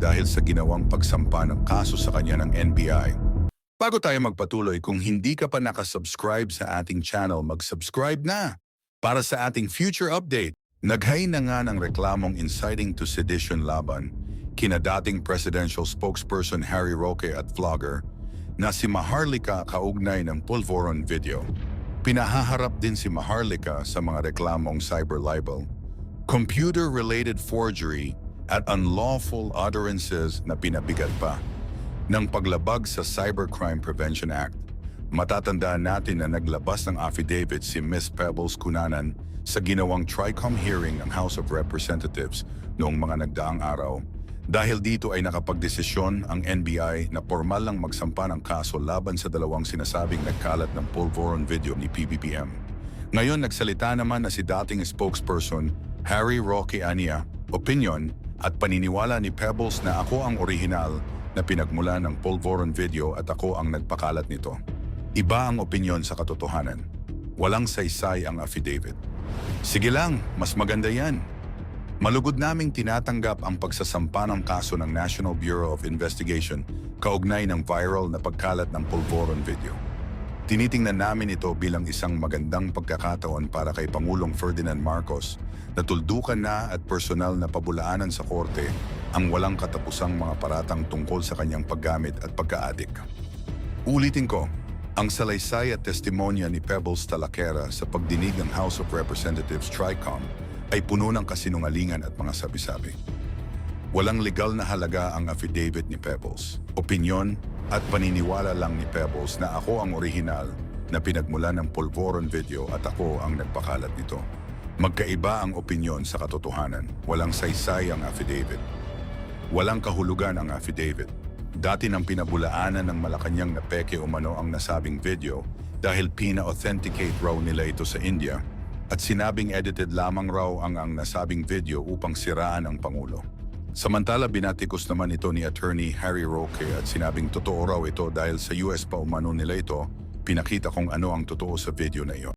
dahil sa ginawang pagsampa ng kaso sa kanya ng NBI. Bago tayo magpatuloy, kung hindi ka pa nakasubscribe sa ating channel, mag-subscribe na para sa ating future update. Naghay na nga ng reklamong inciting to sedition laban kina dating presidential spokesperson Harry Roque at vlogger na si Maharlika kaugnay ng Pulvoron video. Pinahaharap din si Maharlika sa mga reklamong cyber libel, computer-related forgery at unlawful utterances na pinabigat pa ng paglabag sa Cybercrime Prevention Act. Matatandaan natin na naglabas ng affidavit si Ms. Pebbles Cunanan sa ginawang TRICOM hearing ng House of Representatives noong mga nagdaang araw. Dahil dito ay nakapagdesisyon ang NBI na formal lang magsampa ng kaso laban sa dalawang sinasabing nagkalat ng Pulvoron video ni PBBM. Ngayon nagsalita naman na si dating spokesperson Harry Roque Ania, opinion at paniniwala ni Pebbles na ako ang orihinal na pinagmula ng Pulvoron video at ako ang nagpakalat nito. Iba ang opinyon sa katotohanan. Walang saysay ang affidavit. Sige lang, mas maganda yan. Malugod naming tinatanggap ang pagsasampa ng kaso ng National Bureau of Investigation kaugnay ng viral na pagkalat ng Pulvoron video. Tinitingnan namin ito bilang isang magandang pagkakataon para kay Pangulong Ferdinand Marcos na tuldukan na at personal na pabulaanan sa korte ang walang katapusang mga paratang tungkol sa kanyang paggamit at pagka-adik. Ulitin ko, ang salaysay at testimonya ni Pebbles Talaquera sa pagdinig ng House of Representatives TRICOM ay puno ng kasinungalingan at mga sabi-sabi. Walang legal na halaga ang affidavit ni Pebbles. Opinyon at paniniwala lang ni Pebbles na ako ang orihinal na pinagmula ng Pulvoron video at ako ang nagpakalat nito. Magkaiba ang opinyon sa katotohanan. Walang saysay ang affidavit. Walang kahulugan ang affidavit. Dati nang pinabulaanan ng Malacanang na peke umano ang nasabing video dahil pina-authenticate raw nila ito sa India at sinabing edited lamang raw ang nasabing video upang siraan ang Pangulo. Samantala binatikos naman ito ni Attorney Harry Roque at sinabing totoo raw ito dahil sa US pa umano nila ito, pinakita kung ano ang totoo sa video na iyon.